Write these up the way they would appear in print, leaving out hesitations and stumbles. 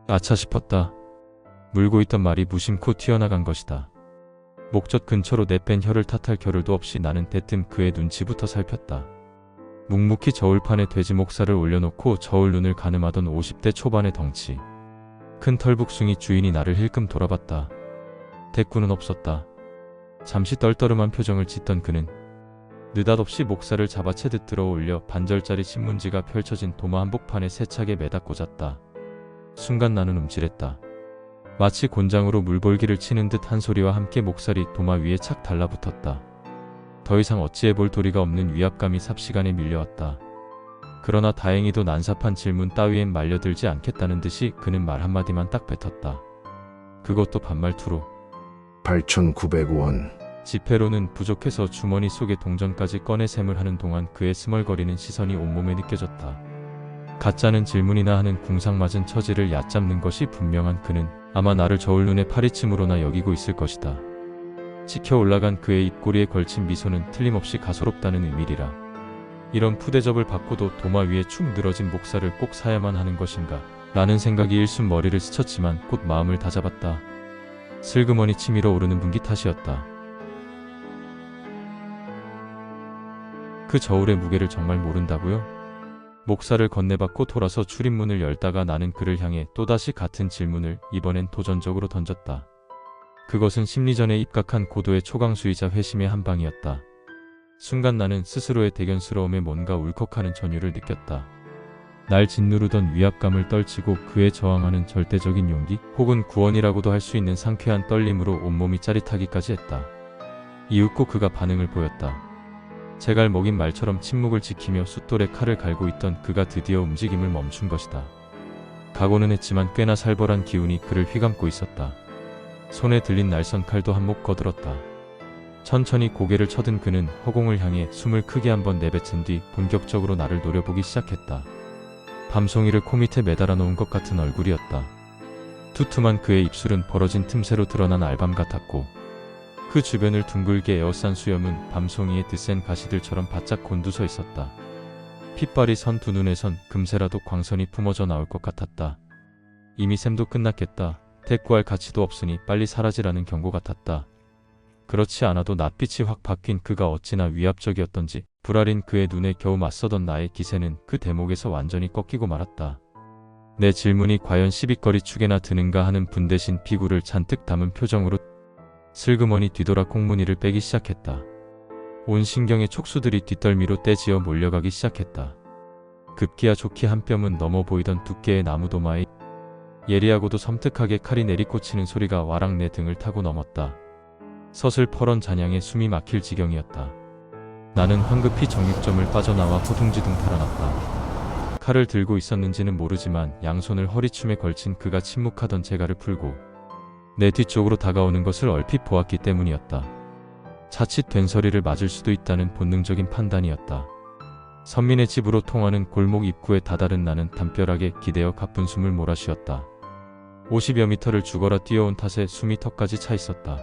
아차 싶었다. 물고 있던 말이 무심코 튀어나간 것이다. 목젖 근처로 내뺀 혀를 탓할 겨를도 없이 나는 대뜸 그의 눈치부터 살폈다. 묵묵히 저울판에 돼지 목살을 올려놓고 저울 눈을 가늠하던 50대 초반의 덩치. 큰 털북숭이 주인이 나를 힐끔 돌아봤다. 대꾸는 없었다. 잠시 떨떠름한 표정을 짓던 그는 느닷없이 목살을 잡아채듯 들어올려 반절짜리 신문지가 펼쳐진 도마 한복판에 세차게 매다 꽂았다. 순간 나는 움찔했다. 마치 곤장으로 물볼기를 치는 듯 한 소리와 함께 목살이 도마 위에 착 달라붙었다. 더 이상 어찌해볼 도리가 없는 위압감이 삽시간에 밀려왔다. 그러나 다행히도 난삽한 질문 따위엔 말려들지 않겠다는 듯이 그는 말 한마디만 딱 뱉었다. 그것도 반말투로. 8,900원. 지폐로는 부족해서 주머니 속에 동전까지 꺼내 셈을 하는 동안 그의 스멀거리는 시선이 온몸에 느껴졌다. 가짜는 질문이나 하는 궁상맞은 처지를 얕잡는 것이 분명한 그는 아마 나를 저울 눈의 파리침으로나 여기고 있을 것이다. 치켜 올라간 그의 입꼬리에 걸친 미소는 틀림없이 가소롭다는 의미리라. 이런 푸대접을 받고도 도마 위에 축 늘어진 목살을 꼭 사야만 하는 것인가 라는 생각이 일순 머리를 스쳤지만 곧 마음을 다잡았다. 슬그머니 치밀어 오르는 분기 탓이었다. 그 저울의 무게를 정말 모른다고요? 목살을 건네받고 돌아서 출입문을 열다가 나는 그를 향해 또다시 같은 질문을 이번엔 도전적으로 던졌다. 그것은 심리전에 입각한 고도의 초강수이자 회심의 한방이었다. 순간 나는 스스로의 대견스러움에 뭔가 울컥하는 전율을 느꼈다. 날 짓누르던 위압감을 떨치고 그에 저항하는 절대적인 용기 혹은 구원이라고도 할 수 있는 상쾌한 떨림으로 온몸이 짜릿하기까지 했다. 이윽고 그가 반응을 보였다. 제갈 먹인 말처럼 침묵을 지키며 숫돌에 칼을 갈고 있던 그가 드디어 움직임을 멈춘 것이다. 각오는 했지만 꽤나 살벌한 기운이 그를 휘감고 있었다. 손에 들린 날선 칼도 한몫 거들었다. 천천히 고개를 쳐든 그는 허공을 향해 숨을 크게 한번 내뱉은 뒤 본격적으로 나를 노려보기 시작했다. 밤송이를 코 밑에 매달아 놓은 것 같은 얼굴이었다. 투툼한 그의 입술은 벌어진 틈새로 드러난 알밤 같았고 그 주변을 둥글게 에워싼 수염은 밤송이의 드센 가시들처럼 바짝 곤두서 있었다. 핏발이 선 두 눈에선 금세라도 광선이 뿜어져 나올 것 같았다. 이미 셈도 끝났겠다. 대꾸할 가치도 없으니 빨리 사라지라는 경고 같았다. 그렇지 않아도 낯빛이 확 바뀐 그가 어찌나 위압적이었던지 불알인 그의 눈에 겨우 맞서던 나의 기세는 그 대목에서 완전히 꺾이고 말았다. 내 질문이 과연 시비거리 축에나 드는가 하는 분대신 피구를 잔뜩 담은 표정으로 슬그머니 뒤돌아 콩무니를 빼기 시작했다. 온 신경의 촉수들이 뒷덜미로 떼지어 몰려가기 시작했다. 급기야 좋게 한 뼘은 넘어 보이던 두께의 나무도마에 예리하고도 섬뜩하게 칼이 내리꽂히는 소리가 와락 내 등을 타고 넘었다. 서슬퍼런 잔향에 숨이 막힐 지경이었다. 나는 황급히 정육점을 빠져나와 호둥지둥 달아났다. 칼을 들고 있었는지는 모르지만 양손을 허리춤에 걸친 그가 침묵하던 제갈을 풀고 내 뒤쪽으로 다가오는 것을 얼핏 보았기 때문이었다. 자칫 된서리를 맞을 수도 있다는 본능적인 판단이었다. 선민의 집으로 통하는 골목 입구에 다다른 나는 담벼락에 기대어 가쁜 숨을 몰아쉬었다. 50여 미터를 죽어라 뛰어온 탓에 숨이 턱까지 차 있었다.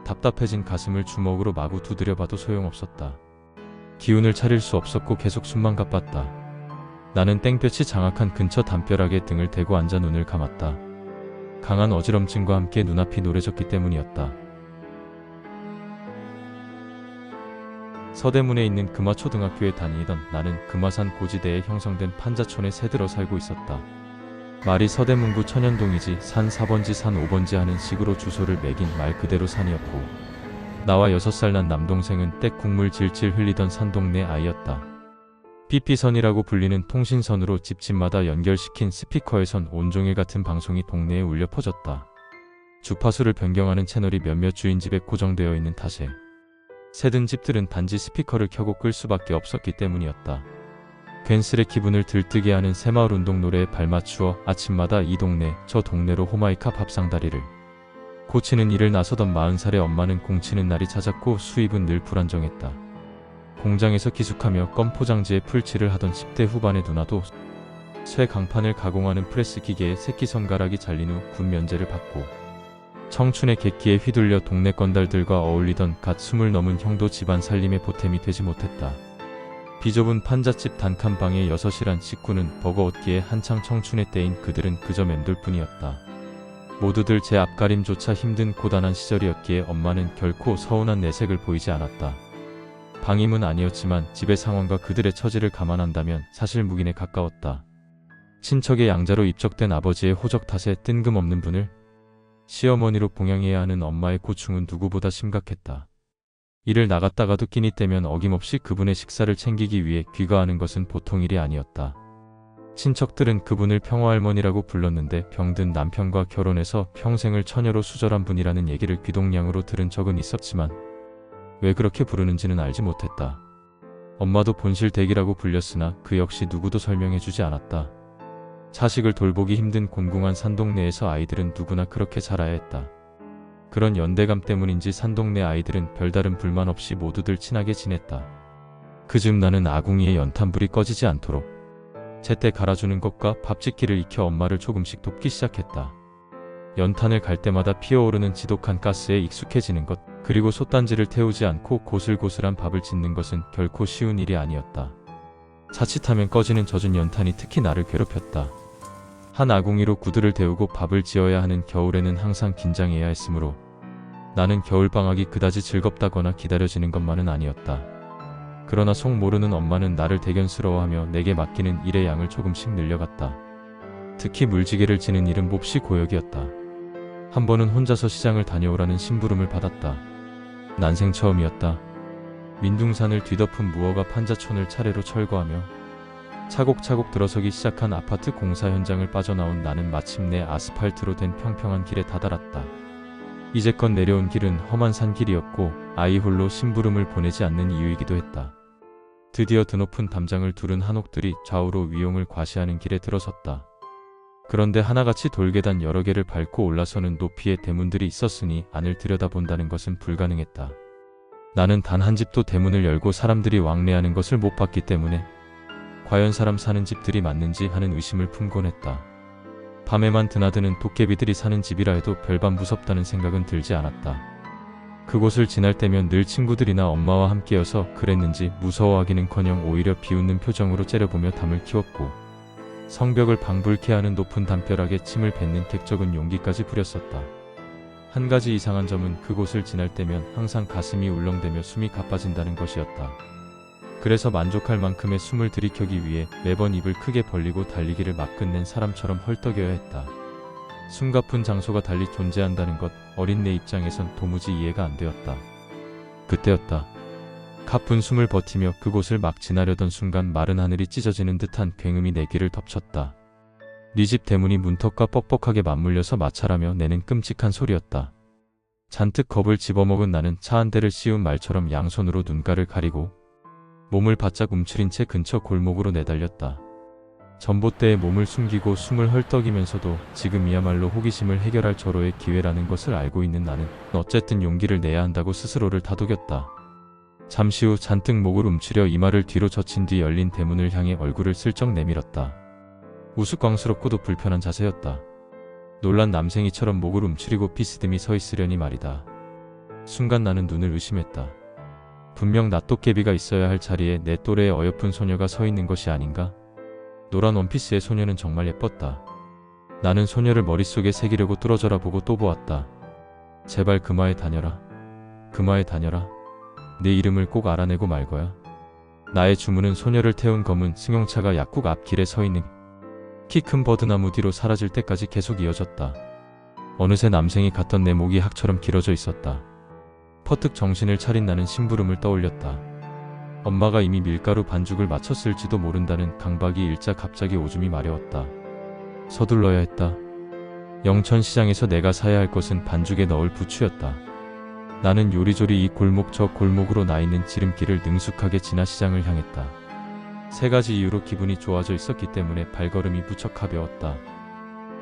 답답해진 가슴을 주먹으로 마구 두드려봐도 소용없었다. 기운을 차릴 수 없었고 계속 숨만 가빴다. 나는 땡볕이 장악한 근처 담벼락에 등을 대고 앉아 눈을 감았다. 강한 어지럼증과 함께 눈앞이 노래졌기 때문이었다. 서대문에 있는 금화초등학교에 다니던 나는 금화산 고지대에 형성된 판자촌에 새들어 살고 있었다. 말이 서대문구 천연동이지 산 4번지 산 5번지 하는 식으로 주소를 매긴 말 그대로 산이었고 나와 6살 난 남동생은 때 국물 질질 흘리던 산동네 아이였다. 삐삐선이라고 불리는 통신선으로 집집마다 연결시킨 스피커에선 온종일 같은 방송이 동네에 울려 퍼졌다. 주파수를 변경하는 채널이 몇몇 주인 집에 고정되어 있는 탓에 새든 집들은 단지 스피커를 켜고 끌 수밖에 없었기 때문이었다. 괜스레 기분을 들뜨게 하는 새마을 운동 노래에 발맞추어 아침마다 이 동네 저 동네로 호마이카 밥상다리를 고치는 일을 나서던 40살의 엄마는 공치는 날이 잦았고 수입은 늘 불안정했다. 공장에서 기숙하며 껌 포장지에 풀칠을 하던 10대 후반의 누나도 쇠 강판을 가공하는 프레스 기계에 새끼손가락이 잘린 후 군 면제를 받고 청춘의 객기에 휘둘려 동네 건달들과 어울리던 갓 20 넘은 형도 집안 살림의 보탬이 되지 못했다. 비좁은 판잣집 단칸방에 6이란 식구는 버거웠기에 한창 청춘의 때인 그들은 그저 맴돌 뿐이었다. 모두들 제 앞가림조차 힘든 고단한 시절이었기에 엄마는 결코 서운한 내색을 보이지 않았다. 방임은 아니었지만 집의 상황과 그들의 처지를 감안한다면 사실 묵인에 가까웠다. 친척의 양자로 입적된 아버지의 호적 탓에 뜬금없는 분을 시어머니로 봉양해야 하는 엄마의 고충은 누구보다 심각했다. 일을 나갔다가도 끼니 때면 어김없이 그분의 식사를 챙기기 위해 귀가하는 것은 보통 일이 아니었다. 친척들은 그분을 평화할머니라고 불렀는데 병든 남편과 결혼해서 평생을 처녀로 수절한 분이라는 얘기를 귀동냥으로 들은 적은 있었지만 왜 그렇게 부르는지는 알지 못했다. 엄마도 본실댁이라고 불렸으나 그 역시 누구도 설명해주지 않았다. 자식을 돌보기 힘든 곤궁한 산동네에서 아이들은 누구나 그렇게 살아야 했다. 그런 연대감 때문인지 산동네 아이들은 별다른 불만 없이 모두들 친하게 지냈다. 그즈음 나는 아궁이의 연탄불이 꺼지지 않도록 제때 갈아주는 것과 밥 짓기를 익혀 엄마를 조금씩 돕기 시작했다. 연탄을 갈 때마다 피어오르는 지독한 가스에 익숙해지는 것, 그리고 솥단지를 태우지 않고 고슬고슬한 밥을 짓는 것은 결코 쉬운 일이 아니었다. 자칫하면 꺼지는 젖은 연탄이 특히 나를 괴롭혔다. 한 아궁이로 구두를 데우고 밥을 지어야 하는 겨울에는 항상 긴장해야 했으므로 나는 겨울방학이 그다지 즐겁다거나 기다려지는 것만은 아니었다. 그러나 속 모르는 엄마는 나를 대견스러워하며 내게 맡기는 일의 양을 조금씩 늘려갔다. 특히 물지개를 지는 일은 몹시 고역이었다. 한 번은 혼자서 시장을 다녀오라는 심부름을 받았다. 난생 처음이었다. 민둥산을 뒤덮은 무허가 판자촌을 차례로 철거하며 차곡차곡 들어서기 시작한 아파트 공사 현장을 빠져나온 나는 마침내 아스팔트로 된 평평한 길에 다다랐다. 이제껏 내려온 길은 험한 산길이었고 아이 홀로 심부름을 보내지 않는 이유이기도 했다. 드디어 드높은 담장을 두른 한옥들이 좌우로 위용을 과시하는 길에 들어섰다. 그런데 하나같이 돌계단 여러 개를 밟고 올라서는 높이의 대문들이 있었으니 안을 들여다본다는 것은 불가능했다. 나는 단 한 집도 대문을 열고 사람들이 왕래하는 것을 못 봤기 때문에 과연 사람 사는 집들이 맞는지 하는 의심을 품곤 했다. 밤에만 드나드는 도깨비들이 사는 집이라 해도 별반 무섭다는 생각은 들지 않았다. 그곳을 지날 때면 늘 친구들이나 엄마와 함께여서 그랬는지 무서워하기는커녕 오히려 비웃는 표정으로 째려보며 담을 키웠고 성벽을 방불케 하는 높은 담벼락에 침을 뱉는 객적은 용기까지 부렸었다. 한 가지 이상한 점은 그곳을 지날 때면 항상 가슴이 울렁대며 숨이 가빠진다는 것이었다. 그래서 만족할 만큼의 숨을 들이켜기 위해 매번 입을 크게 벌리고 달리기를 막 끝낸 사람처럼 헐떡여야 했다. 숨가쁜 장소가 달리 존재한다는 것, 어린 내 입장에선 도무지 이해가 안 되었다. 그때였다. 가쁜 숨을 버티며 그곳을 막 지나려던 순간 마른 하늘이 찢어지는 듯한 굉음이 내 귀를 덮쳤다. 네 집 대문이 문턱과 뻑뻑하게 맞물려서 마찰하며 내는 끔찍한 소리였다. 잔뜩 겁을 집어먹은 나는 차 한 대를 씌운 말처럼 양손으로 눈가를 가리고 몸을 바짝 움츠린 채 근처 골목으로 내달렸다. 전봇대에 몸을 숨기고 숨을 헐떡이면서도 지금이야말로 호기심을 해결할 절호의 기회라는 것을 알고 있는 나는 어쨌든 용기를 내야 한다고 스스로를 다독였다. 잠시 후 잔뜩 목을 움츠려 이마를 뒤로 젖힌 뒤 열린 대문을 향해 얼굴을 슬쩍 내밀었다. 우스꽝스럽고도 불편한 자세였다. 놀란 남생이처럼 목을 움츠리고 비스듬히 서 있으려니 말이다. 순간 나는 눈을 의심했다. 분명 낫도깨비가 있어야 할 자리에 내 또래의 어여쁜 소녀가 서 있는 것이 아닌가? 노란 원피스의 소녀는 정말 예뻤다. 나는 소녀를 머릿속에 새기려고 뚫어져라 보고 또 보았다. 제발 그마에 다녀라. 그마에 다녀라. 내 이름을 꼭 알아내고 말 거야. 나의 주문은 소녀를 태운 검은 승용차가 약국 앞길에 서 있는 키 큰 버드나무 뒤로 사라질 때까지 계속 이어졌다. 어느새 남생이 갔던 내 목이 학처럼 길어져 있었다. 퍼뜩 정신을 차린 나는 심부름을 떠올렸다. 엄마가 이미 밀가루 반죽을 마쳤을지도 모른다는 강박이 일자 갑자기 오줌이 마려웠다. 서둘러야 했다. 영천시장에서 내가 사야 할 것은 반죽에 넣을 부추였다. 나는 요리조리 이 골목 저 골목으로 나 있는 지름길을 능숙하게 지나 시장을 향했다. 세 가지 이유로 기분이 좋아져 있었기 때문에 발걸음이 무척 가벼웠다.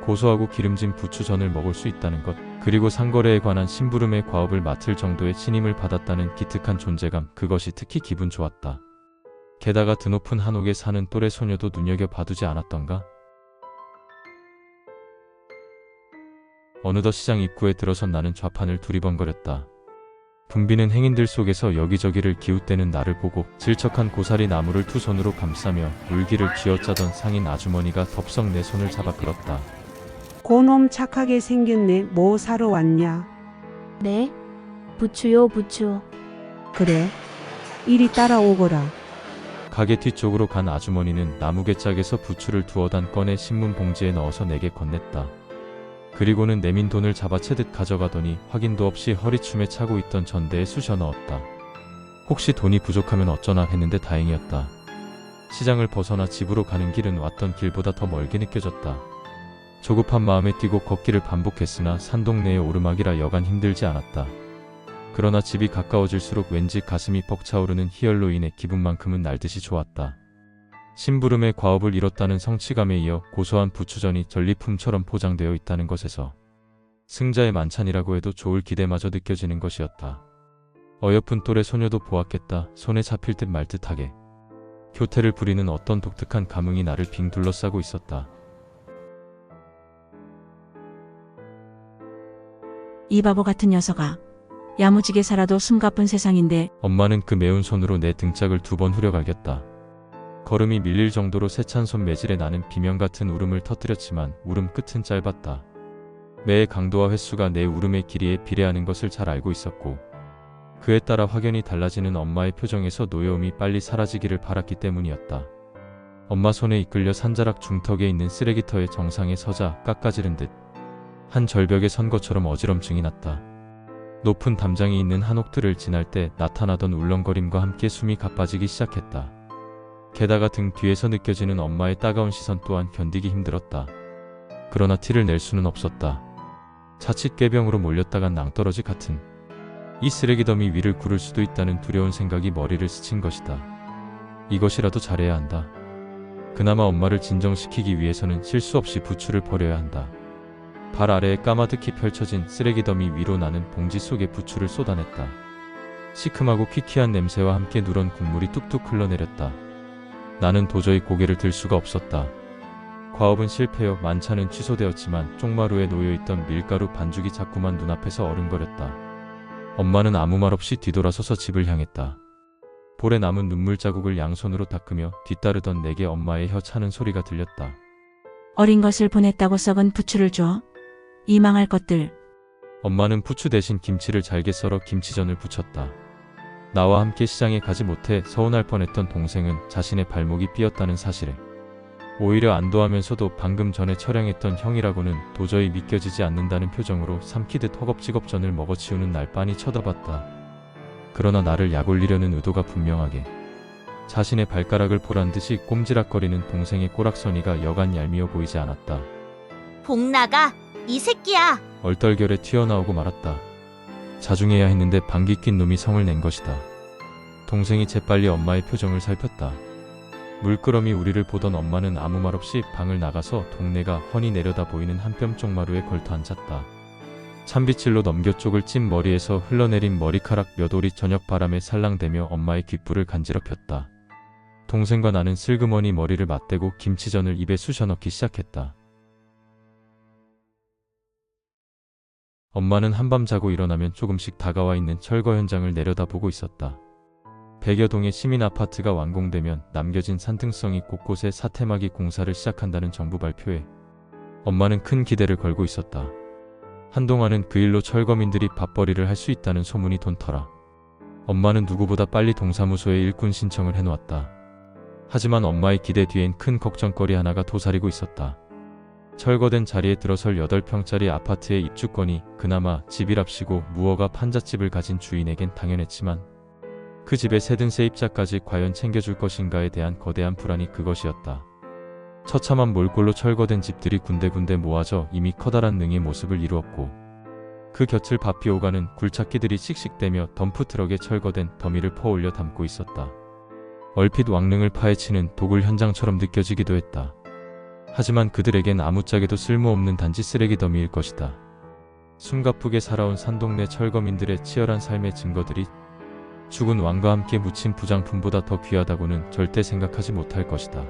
고소하고 기름진 부추전을 먹을 수 있다는 것, 그리고 상거래에 관한 심부름의 과업을 맡을 정도의 신임을 받았다는 기특한 존재감, 그것이 특히 기분 좋았다. 게다가 드높은 한옥에 사는 또래 소녀도 눈여겨봐두지 않았던가? 어느덧 시장 입구에 들어선 나는 좌판을 두리번거렸다. 붐비는 행인들 속에서 여기저기를 기웃대는 나를 보고 질척한 고사리 나무를 두 손으로 감싸며 울기를 쥐어짜던 상인 아주머니가 덥석 내 손을 잡아 끌었다. 고놈 착하게 생겼네. 뭐 사러 왔냐? 네? 부추요, 부추. 그래? 이리 따라오거라. 가게 뒤쪽으로 간 아주머니는 나무개짝에서 부추를 두어 단 꺼내 신문 봉지에 넣어서 내게 건넸다. 그리고는 내민 돈을 잡아채듯 가져가더니 확인도 없이 허리춤에 차고 있던 전대에 쑤셔 넣었다. 혹시 돈이 부족하면 어쩌나 했는데 다행이었다. 시장을 벗어나 집으로 가는 길은 왔던 길보다 더 멀게 느껴졌다. 조급한 마음에 뛰고 걷기를 반복했으나 산동네의 오르막이라 여간 힘들지 않았다. 그러나 집이 가까워질수록 왠지 가슴이 벅차오르는 희열로 인해 기분만큼은 날듯이 좋았다. 심부름의 과업을 이뤘다는 성취감에 이어 고소한 부추전이 전리품처럼 포장되어 있다는 것에서 승자의 만찬이라고 해도 좋을 기대마저 느껴지는 것이었다. 어여쁜 또래 소녀도 보았겠다. 손에 잡힐 듯 말 듯하게. 교태를 부리는 어떤 독특한 감흥이 나를 빙 둘러싸고 있었다. 이 바보 같은 녀석아. 야무지게 살아도 숨가쁜 세상인데. 엄마는 그 매운 손으로 내 등짝을 2번 후려갈겼다. 걸음이 밀릴 정도로 세찬 손 매질에 나는 비명 같은 울음을 터뜨렸지만 울음 끝은 짧았다. 매의 강도와 횟수가 내 울음의 길이에 비례하는 것을 잘 알고 있었고 그에 따라 확연히 달라지는 엄마의 표정에서 노여움이 빨리 사라지기를 바랐기 때문이었다. 엄마 손에 이끌려 산자락 중턱에 있는 쓰레기터의 정상에 서자 깎아지른 듯 한 절벽에 선 것처럼 어지럼증이 났다. 높은 담장이 있는 한옥들을 지날 때 나타나던 울렁거림과 함께 숨이 가빠지기 시작했다. 게다가 등 뒤에서 느껴지는 엄마의 따가운 시선 또한 견디기 힘들었다. 그러나 티를 낼 수는 없었다. 자칫 꾀병으로 몰렸다간 낭떠러지 같은 이 쓰레기 더미 위를 구를 수도 있다는 두려운 생각이 머리를 스친 것이다. 이것이라도 잘해야 한다. 그나마 엄마를 진정시키기 위해서는 실수 없이 부추를 버려야 한다. 발 아래에 까마득히 펼쳐진 쓰레기 더미 위로 나는 봉지 속에 부추를 쏟아냈다. 시큼하고 퀴퀴한 냄새와 함께 누런 국물이 뚝뚝 흘러내렸다. 나는 도저히 고개를 들 수가 없었다. 과업은 실패여 만찬은 취소되었지만 쪽마루에 놓여있던 밀가루 반죽이 자꾸만 눈앞에서 어른거렸다. 엄마는 아무 말 없이 뒤돌아서서 집을 향했다. 볼에 남은 눈물 자국을 양손으로 닦으며 뒤따르던 내게 엄마의 혀 차는 소리가 들렸다. 어린 것을 보냈다고 썩은 부추를 줘. 이 망할 것들. 엄마는 부추 대신 김치를 잘게 썰어 김치전을 부쳤다. 나와 함께 시장에 가지 못해 서운할 뻔했던 동생은 자신의 발목이 삐었다는 사실에 오히려 안도하면서도 방금 전에 처량했던 형이라고는 도저히 믿겨지지 않는다는 표정으로 삼키듯 허겁지겁 전을 먹어치우는 날 빤히 쳐다봤다. 그러나 나를 약올리려는 의도가 분명하게 자신의 발가락을 보란듯이 꼼지락거리는 동생의 꼬락서니가 여간 얄미워 보이지 않았다. 복나가 이 새끼야. 얼떨결에 튀어나오고 말았다. 자중해야 했는데 방귀 낀 놈이 성을 낸 것이다. 동생이 재빨리 엄마의 표정을 살폈다. 물끄러미 우리를 보던 엄마는 아무 말 없이 방을 나가서 동네가 훤히 내려다 보이는 한 뼘 쪽마루에 걸터 앉았다. 찬빗질로 넘겨쪽을 찐 머리에서 흘러내린 머리카락 몇 올이 저녁 바람에 살랑대며 엄마의 귓불을 간지럽혔다. 동생과 나는 슬그머니 머리를 맞대고 김치전을 입에 쑤셔 넣기 시작했다. 엄마는 한밤 자고 일어나면 조금씩 다가와 있는 철거 현장을 내려다보고 있었다. 100여 동의 시민 아파트가 완공되면 남겨진 산등성이 곳곳에 사태막이 공사를 시작한다는 정부 발표에 엄마는 큰 기대를 걸고 있었다. 한동안은 그 일로 철거민들이 밥벌이를 할 수 있다는 소문이 돈터라. 엄마는 누구보다 빨리 동사무소에 일꾼 신청을 해놓았다. 하지만 엄마의 기대 뒤엔 큰 걱정거리 하나가 도사리고 있었다. 철거된 자리에 들어설 8평짜리 아파트의 입주권이 그나마 집이랍시고 무허가 판잣집을 가진 주인에겐 당연했지만 그 집의 새든 세입자까지 과연 챙겨줄 것인가에 대한 거대한 불안이 그것이었다. 처참한 몰골로 철거된 집들이 군데군데 모아져 이미 커다란 능의 모습을 이루었고 그 곁을 바삐 오가는 굴착기들이 씩씩대며 덤프트럭에 철거된 더미를 퍼올려 담고 있었다. 얼핏 왕릉을 파헤치는 도굴 현장처럼 느껴지기도 했다. 하지만 그들에겐 아무짝에도 쓸모없는 단지 쓰레기 더미일 것이다. 숨가쁘게 살아온 산동네 철거민들의 치열한 삶의 증거들이 죽은 왕과 함께 묻힌 부장품보다 더 귀하다고는 절대 생각하지 못할 것이다.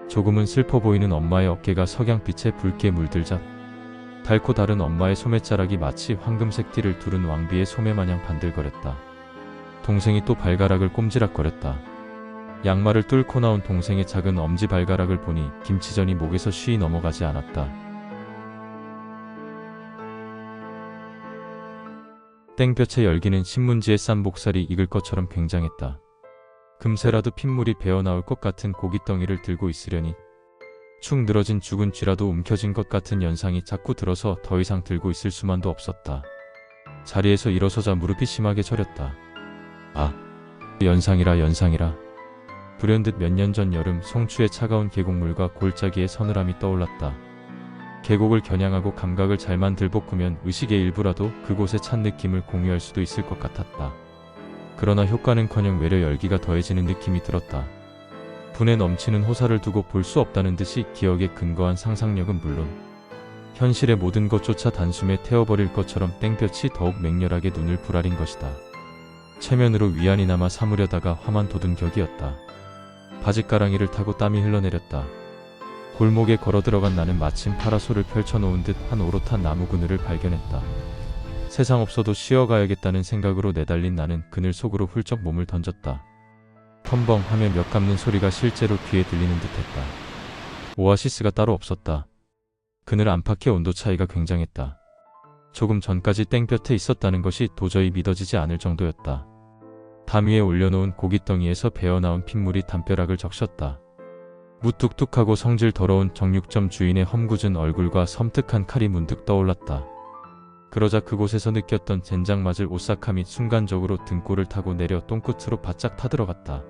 조금은 슬퍼 보이는 엄마의 어깨가 석양빛에 붉게 물들자 달고 다른 엄마의 소매자락이 마치 황금색 띠를 두른 왕비의 소매마냥 반들거렸다. 동생이 또 발가락을 꼼지락거렸다. 양말을 뚫고 나온 동생의 작은 엄지 발가락을 보니 김치전이 목에서 쉬이 넘어가지 않았다. 땡볕의 열기는 신문지에 싼 목살이 익을 것처럼 굉장했다. 금세라도 핏물이 배어나올 것 같은 고깃덩이를 들고 있으려니 축 늘어진 죽은 쥐라도 움켜진 것 같은 연상이 자꾸 들어서 더 이상 들고 있을 수만도 없었다. 자리에서 일어서자 무릎이 심하게 저렸다. 아, 연상이라 연상이라. 불현듯 몇 년 전 여름 송추의 차가운 계곡물과 골짜기의 서늘함이 떠올랐다. 계곡을 겨냥하고 감각을 잘만 들볶으면 의식의 일부라도 그곳에 찬 느낌을 공유할 수도 있을 것 같았다. 그러나 효과는커녕 외려 열기가 더해지는 느낌이 들었다. 분에 넘치는 호사를 두고 볼 수 없다는 듯이 기억에 근거한 상상력은 물론 현실의 모든 것조차 단숨에 태워버릴 것처럼 땡볕이 더욱 맹렬하게 눈을 부라린 것이다. 체면으로 위안이 남아 삼으려다가 화만 돋은 격이었다. 바짓가랑이를 타고 땀이 흘러내렸다. 골목에 걸어들어간 나는 마침 파라솔을 펼쳐놓은 듯 한 오롯한 나무 그늘을 발견했다. 세상 없어도 쉬어가야겠다는 생각으로 내달린 나는 그늘 속으로 훌쩍 몸을 던졌다. 텀벙하며 몇 감는 소리가 실제로 귀에 들리는 듯했다. 오아시스가 따로 없었다. 그늘 안팎의 온도 차이가 굉장했다. 조금 전까지 땡볕에 있었다는 것이 도저히 믿어지지 않을 정도였다. 담 위에 올려놓은 고깃덩이에서 배어나온 핏물이 담벼락을 적셨다. 무뚝뚝하고 성질 더러운 정육점 주인의 험궂은 얼굴과 섬뜩한 칼이 문득 떠올랐다. 그러자 그곳에서 느꼈던 젠장 맞을 오싹함이 순간적으로 등골을 타고 내려 똥끝으로 바짝 타들어갔다.